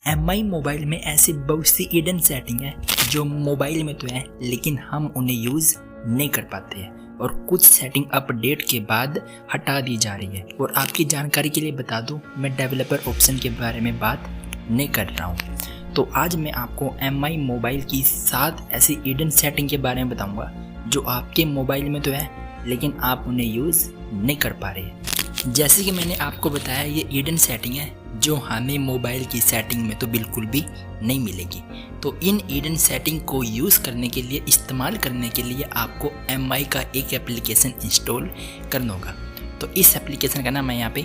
MI mobile में ऐसी बहुत सी हिडन सेटिंग है जो मोबाइल में तो है लेकिन हम उन्हें यूज़ नहीं कर पाते हैं और कुछ सेटिंग अपडेट के बाद हटा दी जा रही है। और आपकी जानकारी के लिए बता दूं, मैं डेवलपर ऑप्शन के बारे में बात नहीं कर रहा हूं। तो आज मैं आपको MI मोबाइल की 7 ऐसी हिडन सेटिंग के बारे में बताऊंगा जो आपके मोबाइल में तो है लेकिन आप उन्हें यूज़ नहीं कर पा रहे। जैसे कि मैंने आपको बताया, ये हिडन सेटिंग है जो हमें मोबाइल की सेटिंग में तो बिल्कुल भी नहीं मिलेगी। तो इन हिडन सेटिंग को यूज़ करने के लिए, इस्तेमाल करने के लिए आपको MI का एक एप्लीकेशन इंस्टॉल करना होगा। तो इस एप्लीकेशन का नाम है यहाँ पे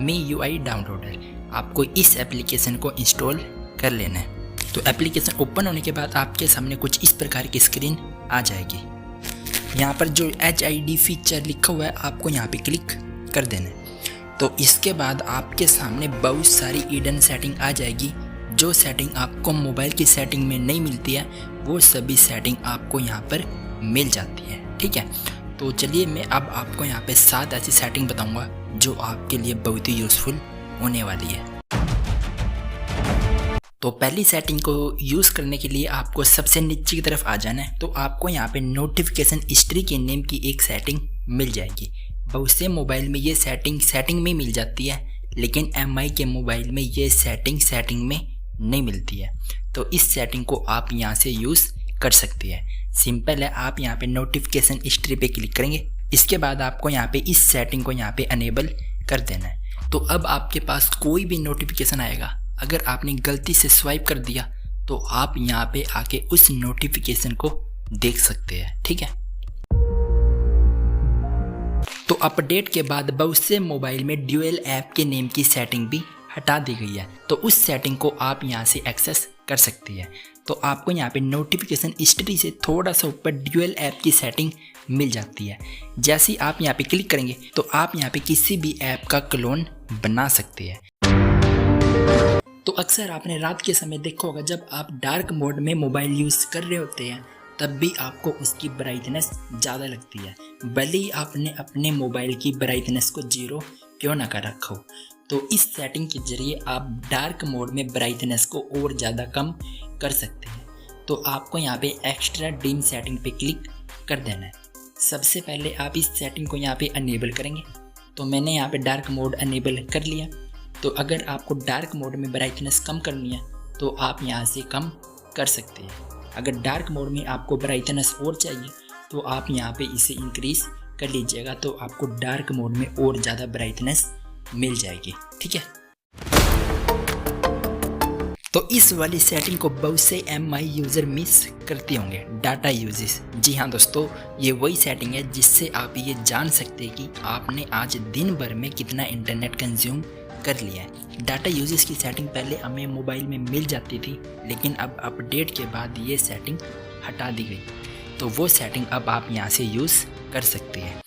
MIUI डाउनलोडर। आपको इस एप्लीकेशन को इंस्टॉल कर लेना है। तो एप्लीकेशन ओपन होने के बाद आपके सामने कुछ इस प्रकार की स्क्रीन आ जाएगी। यहाँ पर जो HID फीचर लिखा हुआ है आपको यहाँ पे क्लिक कर देना है। तो इसके बाद आपके सामने बहुत सारी हिडन सेटिंग आ जाएगी। जो सेटिंग आपको मोबाइल की सेटिंग में नहीं मिलती है वो सभी सेटिंग आपको यहाँ पर मिल जाती है। ठीक है, तो चलिए मैं अब आपको यहाँ पे 7 ऐसी सेटिंग बताऊँगा जो आपके लिए बहुत ही यूज़फुल होने वाली है। तो पहली सेटिंग को यूज़ करने के लिए आपको सबसे नीचे की तरफ आ जाना है। तो आपको यहाँ पे नोटिफिकेशन हिस्ट्री के नेम की एक सेटिंग मिल जाएगी। बहुत से मोबाइल में ये सेटिंग में मिल जाती है लेकिन MI के मोबाइल में ये सेटिंग में नहीं मिलती है। तो इस सेटिंग को आप यहाँ से यूज़ कर सकते हैं। सिंपल है, आप यहाँ पे नोटिफिकेशन हिस्ट्री पे क्लिक करेंगे। इसके बाद आपको यहाँ पे इस सेटिंग को यहाँ पे अनेबल कर देना है। तो अब आपके पास कोई भी नोटिफिकेशन आएगा, अगर आपने गलती से स्वाइप कर दिया तो आप यहाँ पे आके उस नोटिफिकेशन को देख सकते हैं। ठीक है, तो अपडेट के बाद बहुत से मोबाइल में ड्यूअल ऐप के नेम की सेटिंग भी हटा दी गई है। तो उस सेटिंग को आप यहाँ से एक्सेस कर सकती है। तो आपको यहाँ पे नोटिफिकेशन हिस्ट्री से थोड़ा सा ऊपर ड्यूअल ऐप की सेटिंग मिल जाती है। जैसे ही आप यहाँ पे क्लिक करेंगे तो आप यहाँ पे किसी भी ऐप का क्लोन बना सकते हैं। तो अक्सर आपने रात के समय देखा होगा, जब आप डार्क मोड में मोबाइल यूज़ कर रहे होते हैं तब भी आपको उसकी ब्राइटनेस ज़्यादा लगती है, भले ही आपने अपने मोबाइल की ब्राइटनेस को 0 क्यों ना कर रखा हो। तो इस सेटिंग के ज़रिए आप डार्क मोड में ब्राइटनेस को और ज़्यादा कम कर सकते हैं। तो आपको यहाँ पे एक्स्ट्रा डिम सेटिंग पे क्लिक कर देना है। सबसे पहले आप इस सेटिंग को यहाँ पे अनेबल करेंगे। तो मैंने यहाँ पे डार्क मोड अनेबल कर लिया। तो अगर आपको डार्क मोड में ब्राइटनेस कम करनी है तो आप यहाँ से कम कर सकते हैं। अगर डार्क मोड में आपको ब्राइटनेस और चाहिए तो आप यहाँ पे इसे इंक्रीज़ कर लीजिएगा, तो आपको डार्क मोड में और ज़्यादा ब्राइटनेस मिल जाएगी। ठीक है, तो इस वाली सेटिंग को बहुत से MI यूज़र मिस करते होंगे, डाटा यूजेस। जी हाँ दोस्तों, ये वही सेटिंग है जिससे आप ये जान सकते हैं कि आपने आज दिन भर में कितना इंटरनेट कंज्यूम कर लिया है। डाटा यूजेस की सेटिंग पहले हमें मोबाइल में मिल जाती थी लेकिन अब अपडेट के बाद ये सेटिंग हटा दी गई। तो वो सेटिंग अब आप यहाँ से यूज़ कर सकते हैं।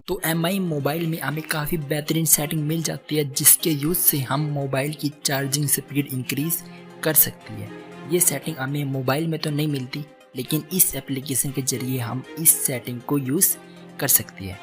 तो MI मोबाइल में हमें काफ़ी बेहतरीन सेटिंग मिल जाती है जिसके यूज़ से हम मोबाइल की चार्जिंग स्पीड इंक्रीज़ कर सकती है। ये सेटिंग हमें मोबाइल में तो नहीं मिलती लेकिन इस एप्लीकेशन के ज़रिए हम इस सेटिंग को यूज़ कर सकते हैं।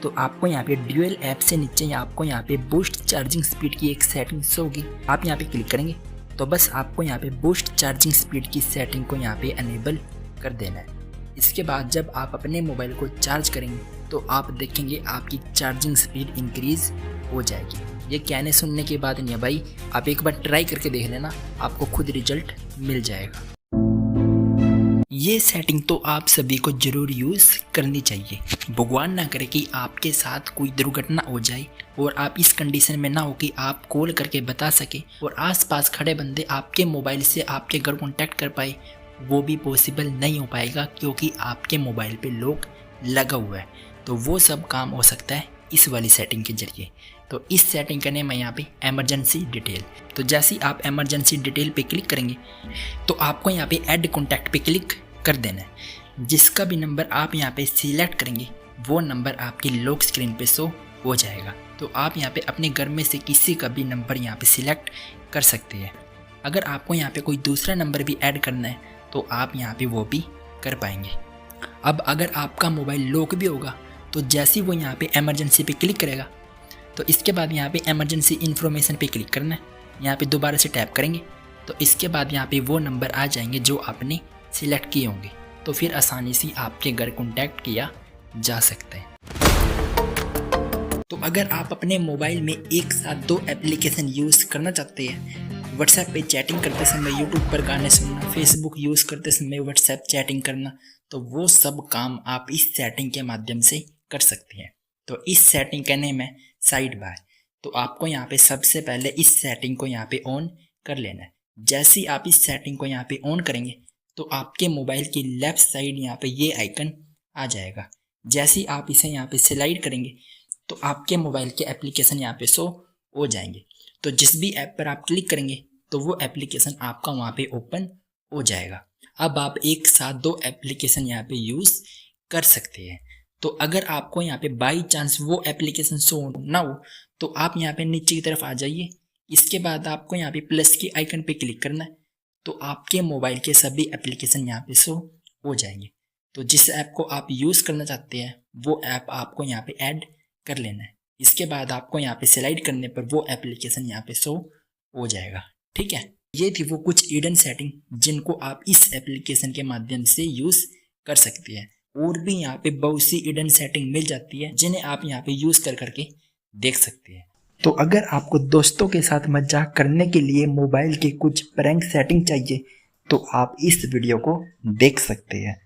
तो आपको यहाँ पे ड्यूअल ऐप से नीचे आपको यहाँ पे बूस्ट चार्जिंग स्पीड की एक सेटिंग होगी। आप यहाँ पे क्लिक करेंगे तो बस आपको यहाँ पे बूस्ट चार्जिंग स्पीड की सेटिंग को यहाँ पे अनेबल कर देना है। इसके बाद जब आप अपने मोबाइल को चार्ज करेंगे तो आप देखेंगे आपकी चार्जिंग स्पीड इंक्रीज़ हो जाएगी। ये कहने सुनने के बाद नहीं है भाई, आप एक बार ट्राई करके देख लेना, आपको खुद रिजल्ट मिल जाएगा। ये सेटिंग तो आप सभी को ज़रूर यूज़ करनी चाहिए। भगवान ना करे कि आपके साथ कोई दुर्घटना हो जाए और आप इस कंडीशन में ना हो कि आप कॉल करके बता सके और आसपास खड़े बंदे आपके मोबाइल से आपके घर कॉन्टैक्ट कर पाए, वो भी पॉसिबल नहीं हो पाएगा क्योंकि आपके मोबाइल पे लॉक लगा हुआ है। तो वो सब काम हो सकता है इस वाली सेटिंग के ज़रिए। तो इस सेटिंग का नेम है यहाँ पे इमरजेंसी डिटेल। तो जैसे ही आप इमरजेंसी डिटेल पे क्लिक करेंगे तो आपको यहाँ पे ऐड कॉन्टैक्ट पे क्लिक कर देना है। जिसका भी नंबर आप यहाँ पे सिलेक्ट करेंगे वो नंबर आपकी लॉक स्क्रीन पे शो हो जाएगा। तो आप यहाँ पे अपने घर में से किसी का भी नंबर यहाँ पे सिलेक्ट कर सकते हैं। अगर आपको यहाँ पे कोई दूसरा नंबर भी ऐड करना है तो आप यहाँ पे वो भी कर पाएंगे। अब अगर आपका मोबाइल लॉक भी होगा तो जैसे ही वो यहाँ पे इमरजेंसी पे क्लिक करेगा तो इसके बाद यहाँ पे इमरजेंसी इन्फॉर्मेशन पे क्लिक करना है। यहाँ पे दोबारा से टैप करेंगे तो इसके बाद यहाँ पे वो नंबर आ जाएंगे जो आपने सिलेक्ट किए होंगे, तो फिर आसानी से आपके घर कॉन्टैक्ट किया जा सकता है। तो अगर आप अपने मोबाइल में एक साथ 2 एप्लीकेशन यूज़ करना चाहते हैं, व्हाट्सएप पे चैटिंग करते समय यूट्यूब पर गाने सुनना, फेसबुक यूज़ करते समय व्हाट्सएप चैटिंग करना, तो वो सब काम आप इस सेटिंग के माध्यम से कर सकते हैं। तो इस सेटिंग का नेम है साइड बार। तो आपको यहाँ पे सबसे पहले इस सेटिंग को यहाँ पे ऑन कर लेना है। जैसे ही आप इस सेटिंग को यहाँ पे ऑन करेंगे तो आपके मोबाइल की लेफ्ट साइड यहाँ पे ये आइकन आ जाएगा। जैसे ही आप इसे यहाँ पे स्लाइड करेंगे तो आपके मोबाइल के एप्लीकेशन यहाँ पे शो हो जाएंगे। तो जिस भी ऐप पर आप क्लिक करेंगे तो वो एप्लीकेशन आपका वहाँ पे ओपन हो जाएगा। अब आप एक साथ 2 एप्लीकेशन यहाँ पे यूज़ कर सकते हैं। तो अगर आपको यहाँ पे बाई चांस वो एप्लीकेशन शो ना हो तो आप यहाँ पे नीचे की तरफ आ जाइए। इसके बाद आपको यहाँ पे प्लस के आइकन पे क्लिक करना है, तो आपके मोबाइल के सभी एप्लीकेशन यहाँ पे शो हो जाएंगे। तो जिस ऐप को आप यूज़ करना चाहते हैं वो ऐप आपको यहाँ पे ऐड कर लेना है। इसके बाद आपको यहाँ पे स्लाइड करने पर वो एप्लीकेशन यहाँ पे शो हो जाएगा। ठीक है, ये थी वो कुछ हिडन सेटिंग जिनको आप इस एप्लीकेशन के माध्यम से यूज़ कर सकते हैं। और भी यहाँ पे बहुत सी हिडन सेटिंग मिल जाती है जिन्हें आप यहाँ पे यूज़ कर करके देख सकते हैं। तो अगर आपको दोस्तों के साथ मजाक करने के लिए मोबाइल के कुछ प्रैंक सेटिंग चाहिए तो आप इस वीडियो को देख सकते हैं।